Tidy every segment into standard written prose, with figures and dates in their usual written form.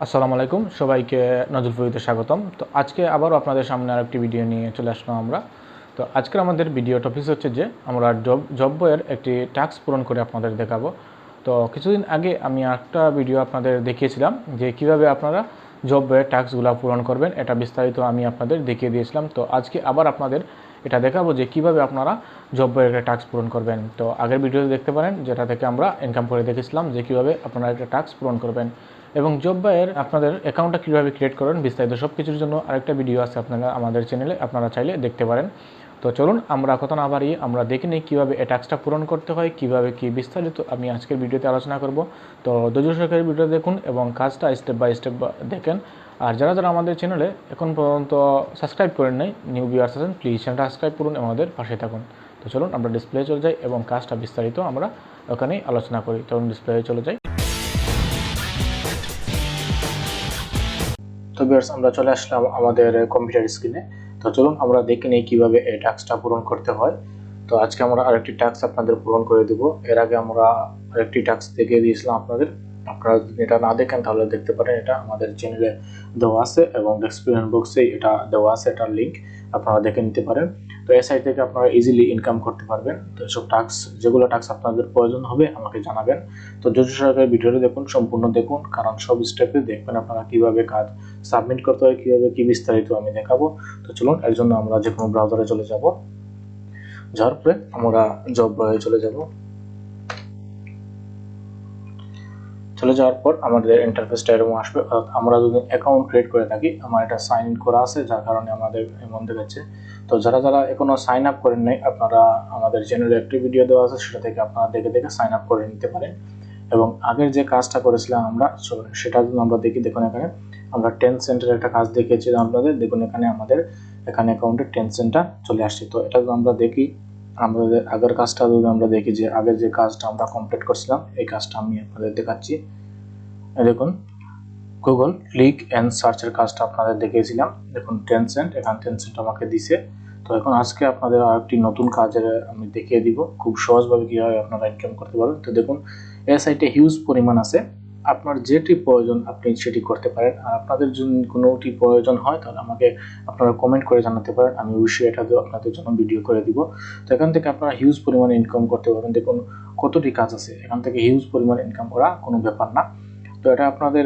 আসসালামু আলাইকুম সবাইকে নজরুলতে স্বাগতম। তো আজকে আবারও আপনাদের সামনে আরেকটি ভিডিও নিয়ে চলে আসলাম আমরা। তো আজকের আমাদের ভিডিও টপিক হচ্ছে যে আমরা জব বইয়ের একটি টাস্ক পূরণ করে আপনাদের দেখাবো। তো কিছুদিন আগে আমি একটা ভিডিও আপনাদের দেখিয়েছিলাম যে কিভাবে আপনারা জব বইয়ের টাস্কগুলো পূরণ করবেন, এটা বিস্তারিত আমি আপনাদের দেখিয়ে দিয়েছিলাম। তো আজকে আবার আপনাদের এটা দেখাবো যে কিভাবে আপনারা জব বইয়ের একটা টাস্ক পূরণ করবেন। তো আগের ভিডিওতে দেখতে পারেন যেটা থেকে আমরা ইনকাম করে দেখেছিলাম যে কিভাবে আপনারা একটা টাস্ক পূরণ করবেন এবং জব বইয়ের আপনাদের অ্যাকাউন্টটা কীভাবে ক্রিয়েট করবেন বিস্তারিত সব কিছুর জন্য আরেকটা ভিডিও আছে আপনারা আমাদের চ্যানেলে, আপনারা চাইলে দেখতে পারেন। তো চলুন আমরা কথা না বাড়িয়ে আমরা দেখে নিই কীভাবে এই টাস্কটা পূরণ করতে হয়, কীভাবে কী বিস্তারিত আমি আজকের ভিডিওতে আলোচনা করব। তো ধৈর্য সহকারে ভিডিও দেখুন এবং কাজটা স্টেপ বাই স্টেপ দেখেন। আর যারা যারা আমাদের চ্যানেলে এখন পর্যন্ত সাবস্ক্রাইব করেন নাই, নিউ ভিউয়ার্স আছেন, প্লিজ চ্যানেলটা সাবস্ক্রাইব করুন এবং আমাদের পাশে থাকুন। তো চলুন আমরা ডিসপ্লে চলে যাই এবং কাজটা বিস্তারিত আমরা ওখানেই আলোচনা করি। চলুন ডিসপ্লে চলে যাই। তো ভিউয়ার্স আমরা চলে আসলাম আমাদের কম্পিউটার স্ক্রিনে। তো চলুন আমরা দেখে নিই কীভাবে এই টাস্কটা পূরণ করতে হয়। তো আজকে আমরা আরেকটি টাস্ক আপনাদের পূরণ করে দেব। এর আগে আমরা আরেকটি টাস্ক দেখিয়ে দিয়েছিলাম আপনাদের। আপনারা যদি এটা না দেখেন তাহলে দেখতে পারেন, এটা আমাদের চ্যানেলে দেওয়া আছে এবং ডেসক্রিপশন বক্সে এটা দেওয়া আছে, এটার লিঙ্ক আপনারা দেখে নিতে পারেন। তো এই সাইট থেকে আপনারা ইজিলি ইনকাম করতে পারবেন। তো এসব টাস্ক যেগুলো টাস্ক আপনাদের প্রয়োজন হবে আমাকে জানাবেন। তো ধৈর্য সহকারে ভিডিওটি দেখুন, সম্পূর্ণ দেখুন, কারণ সব স্টেপে দেখবেন আপনারা কিভাবে কাজ সাবমিট করতে হয়, কিভাবে কি বিস্তারিত আমি দেখাবো। তো চলুন এর জন্য আমরা যে কোনো ব্রাউজারে চলে যাব। যাওয়ার পরে আমরা জব বয়ে চলে যাব। চলে যাওয়ার পর আমাদের ইন্টারফেসটা এরকম আসবে। আমরা যদি অ্যাকাউন্ট ক্রিয়েট করে থাকি, আমার এটা সাইন ইন করা আছে যার কারণে আমাদের এমন দেখাচ্ছে। তো যারা যারা এখনো সাইন আপ করেন নাই, আপনারা আমাদের চ্যানেলে একটি ভিডিও দেওয়া আছে, সেটা থেকে আপনারা দেখে দেখে সাইন আপ করে নিতে পারেন। এবং আগের যে কাজটা করেছিলাম আমরা, সেটা যদি আমরা দেখি, দেখুন এখানে আমরা 10 সেন্টের একটা কাজ দেখিয়েছিলাম আপনাদের। দেখুন এখানে আমাদের এখানে অ্যাকাউন্টে 10 সেন্টটা চলে আসছে। তো এটা যদি আমরা দেখি, আমাদের আগের কাজটা যদি আমরা দেখি, যে আগের যে কাজটা আমরা কমপ্লিট করছিলাম, এই কাজটা আমি আপনাদের দেখাচ্ছি। দেখুন গুগল ক্লিক অ্যান্ড সার্চের কাজটা আপনাদের দেখিয়েছিলাম। দেখুন 10 সেন্ট, এখানে 10 সেন্ট আমাকে দিছে। তো এখন আজকে আপনাদের আরেকটি নতুন কাজের আমি দেখিয়ে দিব খুব সহজভাবে কীভাবে আপনারা ইনকাম করতে পারবেন। তো দেখুন এই সাইটে হিউজ পরিমাণ আছে, আপনার যেটি প্রয়োজন আপনি সেটি করতে পারেন। আর আপনাদের যদি কোনোটি প্রয়োজন হয় তাহলে আমাকে আপনারা কমেন্ট করে জানাতে পারেন, আমি অবশ্যই এটা আপনাদের জন্য ভিডিও করে দিব। তো এখান থেকে আপনারা হিউজ পরিমাণে ইনকাম করতে পারবেন। দেখুন কতটি কাজ আছে, এখান থেকে হিউজ পরিমাণে ইনকাম করা কোনো ব্যাপার না। তো এটা আপনাদের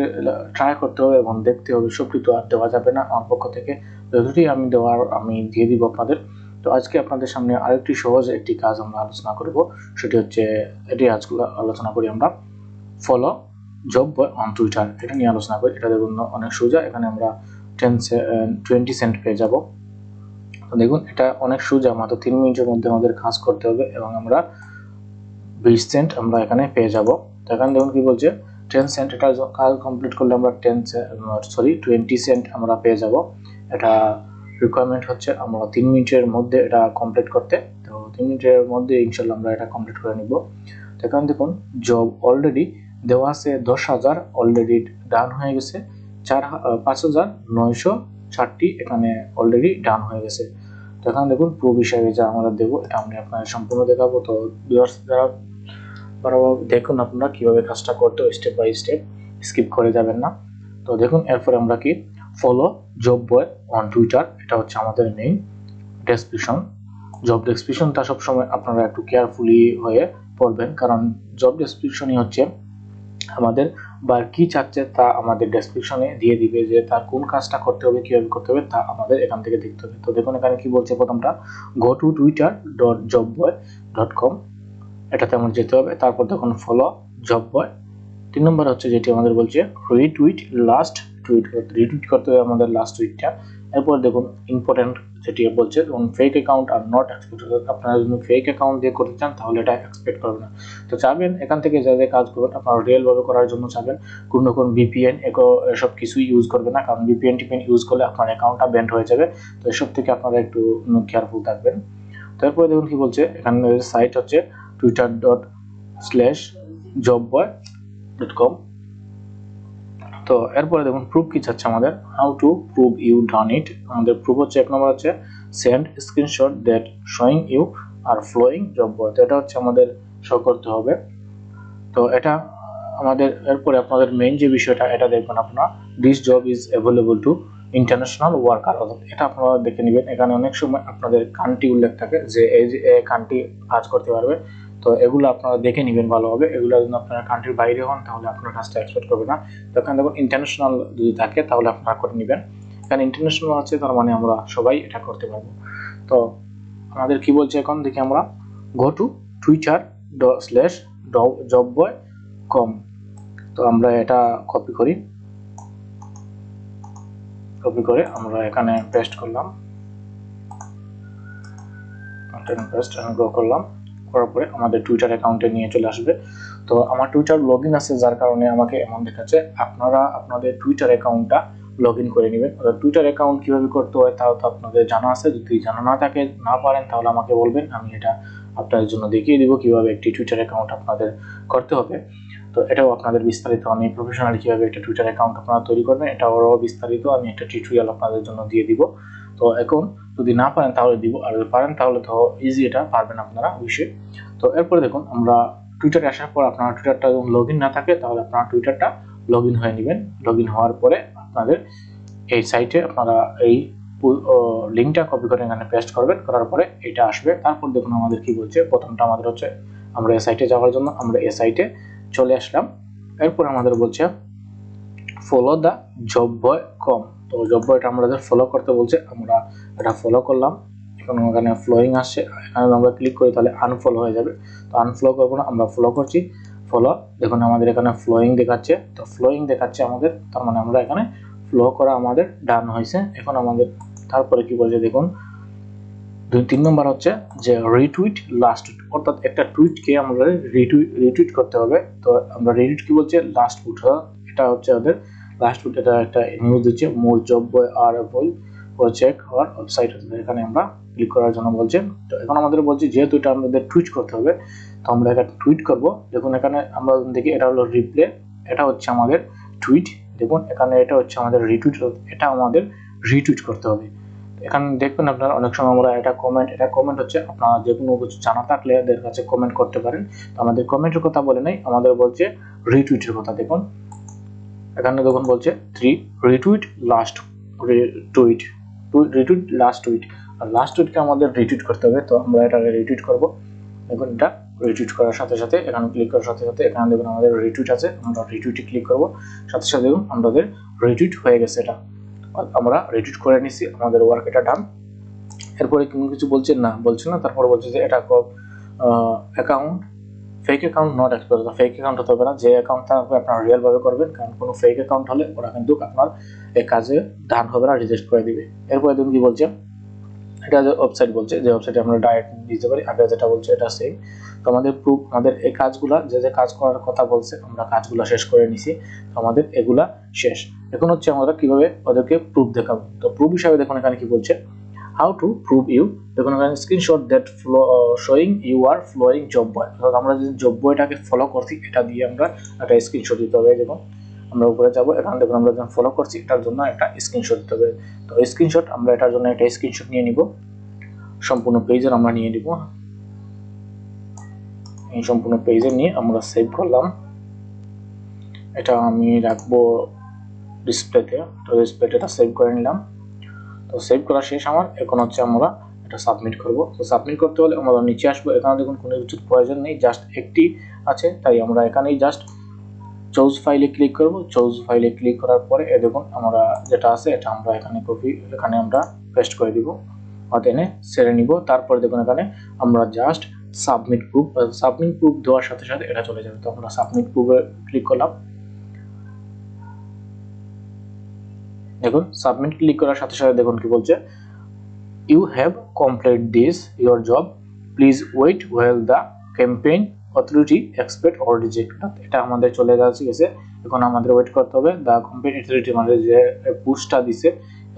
ট্রাই করতে হবে এবং দেখতে হবে, সবটি তো আর দেওয়া যাবে না আমার পক্ষ থেকে, যতটি আমি দেওয়ার আমি দিয়ে দিব আপনাদের। তো আজকে আপনাদের সামনে আরেকটি সহজ একটি কাজ আমরা আলোচনা করব, সেটি হচ্ছে এটি আজকে আলোচনা করি আমরা follow job boy on Twitter, এটা নিয়ে আলোচনা করি। এটা দেখুন অনেক সোজা, এখানে আমরা 20 সেন্ট পেয়ে যাব। তো দেখুন এটা অনেক সোজা, মাত্র 3 মিনিটের মধ্যে আমাদের কাজ করতে হবে এবং আমরা 20 সেন্ট আমরা এখানে পেয়ে যাব। তো এখানে দেখুন কি বলছে, 10 সেন্ট, এটা কাজ কমপ্লিট করলে আমরা 20 সেন্ট আমরা পেয়ে যাব। এটা রিকোয়ারমেন্ট হচ্ছে আমরা 3 মিনিটের মধ্যে এটা কমপ্লিট করতে। তো 3 মিনিটের মধ্যে ইনশাল্লাহ আমরা এটা কমপ্লিট করে নিব। তো এখানে দেখুন জব অলরেডি দেওয়া আছে 10,000 অলরেডি ডান হয়ে গেছে, 5,960টি এখানে অলরেডি ডান হয়ে গেছে। তো এখানে দেখুন প্রুফ হিসাবে যা আমরা দেবো এটা আমি আপনাদের সম্পূর্ণ দেখাবো। তো যারা দেখুন আপনারা কিভাবে কাজটা করতে হয় স্টেপ বাই স্টেপ, স্কিপ করে যাবেন না। তো দেখুন এরপরে আমরা কি follow job boy on Twitter, এটা হচ্ছে আমাদের মেইন ডেসক্রিপশন। জব ডেসক্রিপশনটা সবসময় আপনারা একটু কেয়ারফুলি হয়ে পড়বেন, কারণ জব ডেসক্রিপশনই হচ্ছে আমাদের বা কি চাচ্ছে তা আমাদের ডেসক্রিপশনে দিয়ে দিবে, যে তার কোন কাজটা করতে হবে, কিভাবে করতে হবে তা আমাদের এখান থেকে দেখতে হবে। তো দেখুন এখানে কি বলছে, প্রথমটা গো টু twitter.jobboy.com, এটাতে আমার যেতে হবে। তারপর দেখুন ফলো জব বয়। 3 নম্বর হচ্ছে যেটি আমাদের বলছে রিটুইট লাস্ট টুইট, রিটুইট করতে হবে আমাদের লাস্ট টুইটটা। এরপর দেখুন ইম্পর্টেন্ট যেটি বলছে, দেখুন fake account are not expected, আপনারা যদি ফেক অ্যাকাউন্ট দিয়ে করতে চান তাহলে এটা এক্সপেক্ট করবে না। তো চাবেন এখান থেকে যা যা কাজ করবেন আপনারা রিয়েল ভাবে করার জন্য চাবেন, কোনো ভিপিএন এসব কিছুই ইউজ করবে না, কারণ ভিপিএন ইউজ করলে আপনার অ্যাকাউন্টটা ব্যান্ড হয়ে যাবে। তো এসব থেকে আপনারা একটু কেয়ারফুল থাকবেন। তারপরে দেখুন কি বলছে, এখানে সাইট হচ্ছে twitter.com। তো এরপরে দেখুন প্রুফ কি চাচ্ছে আমাদের, how to prove you done it. আমাদের প্রুফ হচ্ছে 1 নম্বর হচ্ছে send screenshot that showing you are following Job Boy. তো এটা হচ্ছে আমাদের শো করতে হবে। তো এটা আমাদের এরপরে আপনাদের মেইন যে বিষয়টা এটা দেখবেন আপনারা, this job is available to international worker, অর্থাৎ এটা আপনারা দেখে নেবেন। এখানে অনেক সময় আপনাদের কান্ট্রি উল্লেখ থাকে যে এই কান্ট্রি কাজ করতে পারবে, তো এগুলো আপনারা দেখে নেবেন ভালোভাবে। এগুলো যদি আপনারা কান্ট্রির বাইরে হন তাহলে আপনার কাজটা এক্সপেক্ট করবে না। তো এখানে দেখুন ইন্টারন্যাশনাল যদি থাকে তাহলে আপনারা করে নেবেন। এখানে ইন্টারন্যাশনাল আছে, তার মানে আমরা সবাই এটা করতে পারবো। তো আমাদের কি বলছে এখন দেখি আমরা, গো টু twitter.com। তো আমরা এটা কপি করে আমরা এখানে পেস্ট করলাম, করার পরে আমাদের টুইটার অ্যাকাউন্টে নিয়ে চলে আসবে। তো আমার টুইটার লগইন আছে, যার কারণে আমাকে এমন দেখাচ্ছে। আপনারা আপনাদের টুইটার অ্যাকাউন্টটা লগইন করে নেবেন। টুইটার অ্যাকাউন্ট কিভাবে করতে হয় তাও তো আপনাদের জানা আছে, যদি জানা না পারেন তাহলে আমাকে বলবেন, আমি এটা আপনাদের জন্য দেখিয়ে দিব কিভাবে একটি টুইটার অ্যাকাউন্ট আপনাদের করতে হবে। তো এটাও আপনাদের বিস্তারিত আমি প্রফেশনালি কিভাবে একটা টুইটার অ্যাকাউন্ট আপনারা তৈরি করবেন এটাও বিস্তারিত আমি একটা টিউটোরিয়াল আপনাদের জন্য দিয়ে দিব। তো এখন যদি না পারেন তাহলে দিব, আর যদি পারেন তাহলে তো ইজি, এটা পারবেন আপনারা অবশ্যই। তো এরপরে দেখুন আমরা টুইটারে আসার পর আপনার টুইটারটা যখন লগইন না থাকে তাহলে আপনার টুইটারটা লগইন হয়ে নেবেন। লগইন হওয়ার পরে আপনাদের এই সাইটে আপনারা এই লিঙ্কটা কপি করে এখানে পেস্ট করবেন, করার পরে এটা আসবে। তারপর দেখুন আমাদের কি বলছে, প্রথমটা আমাদের হচ্ছে আমরা এই সাইটে যাওয়ার জন্য আমরা এই সাইটে চলে আসলাম। এরপর আমাদের বলছে ফলো দ্য জব বয় কম। তো জব বয়টা আমাদের ফলো করতে বলছে, আমরা এটা ফলো করলাম। এখন এখানে ফলোইং আসছে, এখানে আমরা ক্লিক করি তাহলে আনফলো হয়ে যাবে। তো আনফলো করবো না, আমরা ফলো করছি। ফলো দেখুন আমাদের এখানে ফলোইং দেখাচ্ছে, তো ফলোইং দেখাচ্ছে আমাদের, তার মানে আমরা এখানে ফলো করা আমাদের ডান হয়েছে। এখন আমাদের তারপরে কি বলছে দেখুন, 3 নম্বর হচ্ছে যে রিটুইট লাস্ট টুইট, অর্থাৎ একটা টুইটকে আমরা রিটুইট করতে হবে। তো আমরা রিটুইট কি বলছে, লাস্ট টুইট, এটা হচ্ছে আমাদের লাস্ট টুইট। এটা একটা নিউজ দিচ্ছে, মোর জব বয় আর বল চেক আওয়ার ওয়েবসাইট। এখানে আমরা ক্লিক করার জন্য বলছে। তো এখন আমাদের বলছে যেহেতু এটা আমাদের টুইট করতে হবে, তো আমরা এটা টুইট করব। দেখুন এখানে আমরা দেখি এটা হলো রিপ্লে, এটা হচ্ছে আমাদের টুইট। দেখুন এখানে এটা হচ্ছে আমাদের রিটুইট, এটা আমাদের রিটুইট করতে হবে। এখানে দেখবেন আপনারা অনেক সময় আমরা এটা কমেন্ট হচ্ছে, আপনারা যে কোনো কিছু জানা থাকলে এদের কাছে কমেন্ট করতে পারেন। তো আমাদের কমেন্টের কথা বলে নাই, আমাদের বলছে রিটুইটের কথা। দেখুন এখানে দেখুন বলছে রিটুইট লাস্ট টুইট, আর লাস্ট টুইটকে আমাদের রিটুইট করতে হবে। তো আমরা এটা রিটুইট করব। দেখুন এটা রিটুইট করার সাথে সাথে এখানে ক্লিক করার সাথে সাথে এখানে দেখুন আমাদের রিটুইট আছে, আমরা রিটুইটে ক্লিক করব। সাথে সাথে দেখুন আমাদের রিটুইট হয়ে গেছে, এটা আমরা রিটুইট করে নিছি, আমাদের ওয়ার্ক এটা ডান। এরপরে কোনো কিছু বলছে না, তারপরে বলছে যে এটা account fake account not expose. Fake account হতে হবে না, যে অ্যাকাউন্ট থাকবে আপনারা রিয়েল ভাবে করবেন, কারণ কোনো ফেক অ্যাকাউন্ট হলে ওরা কিন্তু আপনার এই কাজে ডান হবে না, রিজেক্ট করে দিবে। এরপরে দেখুন কি বলছে, এটা যে ওয়েবসাইট বলছে, যে ওয়েবসাইটে আমরা ডাইরেক্ট দিতে পারি, আগে যেটা বলছে এটা সেম। তো আমাদের প্রুফ, আমাদের এই কাজগুলা যে কাজ করার কথা বলছে আমরা কাজগুলো শেষ করে নিছি, তো আমাদের এগুলা শেষ। এখন হচ্ছে আমরা কিভাবে ওদেরকে প্রুফ দেখাবো। তো প্রুফ হিসাবে দেখুন এখানে কি বলছে, হাউ টু প্রুভ ইউ। দেখুন এখানে screenshot that showing you are following job boy, অর্থাৎ আমরা যদি জব বয়টাকে ফলো করছি এটা দিয়ে আমরা একটা স্ক্রিনশট দিতে হবে। যেমন আমরা উপরে যাবো, এখানে দেখুন আমরা যখন ফলো করছি এটার জন্য একটা স্ক্রিনশট দিতে হবে। তো স্ক্রিনশট আমরা এটার জন্য একটা স্ক্রিনশট নিয়ে নিব, সম্পূর্ণ পেজের আমরা নিয়ে নিব। এই সম্পূর্ণ পেজে নিয়ে আমরা সেভ করলাম, এটা আমি রাখবো ডিসপ্লেতে। তো ডিসপ্লেতে এটা সেভ করে নিলাম। তো সেভ করা শেষ আমার, এখন হচ্ছে আমরা এটা সাবমিট করব। তো সাবমিট করতে হলে আমরা নিচে আসবো, এখানে দেখুন কোনো কিছুর প্রয়োজন নেই, জাস্ট একটি আছে, তাই আমরা এখানেই জাস্ট চুজ ফাইলে ক্লিক করব। চুজ ফাইলে ক্লিক করার পরে দেখুন আমরা যেটা আছে এটা আমরা এখানে আমরা পেস্ট করে দিব, এনে ছেড়ে নিব। তারপরে দেখুন এখানে আমরা জাস্ট সাবমিট প্রুফ দেওয়ার সাথে সাথে এটা চলে যাবে। তো আমরা সাবমিট প্রুফে ক্লিক করলাম। দেখুন সাবমিট ক্লিক করার সাথে সাথে দেখুন কি বলছে, you have complete this your job, please wait well the campaign authority expect or reject. এটা আমাদের চলে গেছে, এখন আমাদের ওয়েট করতে হবে দ্য ক্যাম্পেইন অথরিটি, মানে যে পুশটা দিছে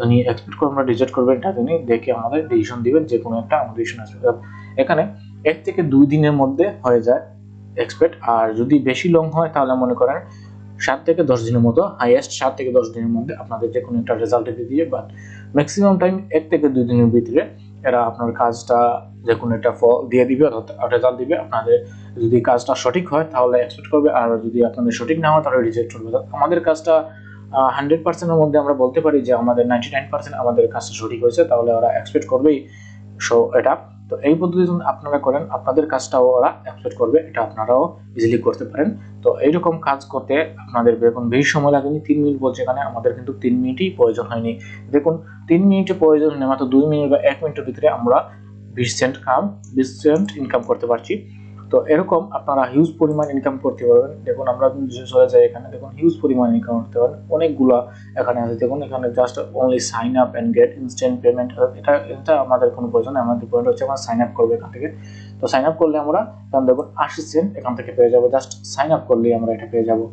উনি এক্সপেক্ট করবেন না রিজেক্ট করবেন, এটা তিনি দেখে আমাদের ডিসিশন দিবেন, যে কোনো একটা আমাদের ডিসিশন আসবে। এখানে 1 থেকে 2 দিনের মধ্যে হয়ে যায় এক্সপেক্ট, আর যদি বেশি লং হয় তাহলে মনে করেন 7 থেকে 10 দিনের মতো, হাইয়েস্ট 7 থেকে 10 দিনের মধ্যে আপনাদের যে কোনো একটা রেজাল্ট দিয়ে, বাট ম্যাক্সিমাম টাইম 1 থেকে 2 দিনের ভিতরে এরা আপনার কাজটা যে কোনো একটা ফল দিয়ে দিবে অর্থাৎ রেজাল্ট দিবে। আপনাদের যদি কাজটা সঠিক হয় তাহলে এক্সপেক্ট করবে, আর যদি আপনাদের সঠিক না হয় তাহলে রিজেক্ট করবে। আমাদের কাজটা 100%-এর মধ্যে আমরা বলতে পারি যে আমাদের 99% আমাদের কাজটা সঠিক হয়েছে, তাহলে ওরা এক্সপেক্ট করবেই এটা। তো এই পদ্ধতি যদি আপনারা করেন আপনাদের কাজটাও ওরা এক্সপেক্ট করবে, এটা আপনারাও ইজিলি করতে পারেন। তো এইরকম কাজ করতে আপনাদের দেখুন বেশি সময় লাগেনি, 3 মিনিট বলছে এখানে, আমাদের কিন্তু 3 মিনিটই প্রয়োজন হয়নি। দেখুন 3 মিনিটে প্রয়োজন হয়নি, মাত্র 2 মিনিট বা 1 মিনিটের ভিতরে আমরা 20 সেন্ট ইনকাম করতে পারছি। তো এরকম আপনারা হিউজ পরিমাণ ইনকাম করতে পারবেন। দেখুন আমরা চলে যাই এখানে, দেখুন হিউজ পরিমাণ ইনকাম করতে পারবেন, অনেকগুলা এখানে আছে। দেখুন এখানে just only sign up and get instant payment, এটা আমাদের কোনো প্রয়োজন নেই। আমাদের পয়েন্ট হচ্ছে আমরা সাইন আপ করবো এখান থেকে। তো সাইন আপ করলে আমরা এখানে দেখুন 80 সেন্ট এখান থেকে পেয়ে যাবো, জাস্ট সাইন আপ করলেই আমরা এটা পেয়ে যাবো।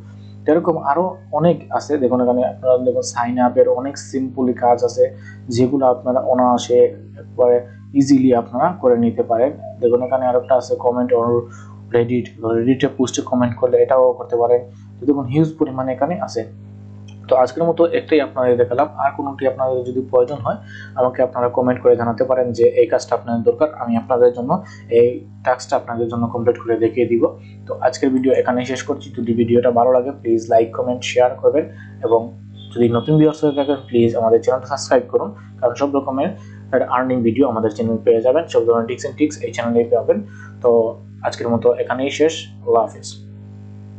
এরকম আরো অনেক আছে। দেখুন এখানে আপনারা দেখুন সাইন আপের অনেক সিম্পলি কাজ আছে যেগুলো আপনারা অনায়াসে একবারে ইজিলি আপনারা করে নিতে পারেন। দেখুন এখানে আরেকটা আছে কমেন্ট অর রেডিটে পোস্টে কমেন্ট করলে এটাও করতে পারেন। তো দেখুন হিউজ পরিমাণে এখানে আছে। তো আজকের মতো একটাই আপনাদের দেখালাম, আর কোনোটি আপনাদের যদি প্রয়োজন হয় আমাকে আপনারা কমেন্ট করে জানাতে পারেন যে এই কাজটা আপনাদের দরকার, আমি আপনাদের জন্য এই টাস্কটা আপনাদের জন্য কমপ্লিট করে দেখিয়ে দিব। তো আজকের ভিডিও এখানেই শেষ করছি। যদি ভিডিওটা ভালো লাগে প্লিজ লাইক কমেন্ট শেয়ার করবেন, এবং যদি নতুন ভিউয়ার্স হয়ে থাকেন প্লিজ আমাদের চ্যানেলটা সাবস্ক্রাইব করুন, কারণ সব রকমের আর্নিং ভিডিও আমাদের চ্যানেলে পেয়ে যাবেন, সব ধরনের টিপস এই চ্যানেলেই পাবেন। তো আজকের মতো এখানেই শেষ। আল্লাহ হাফেজ।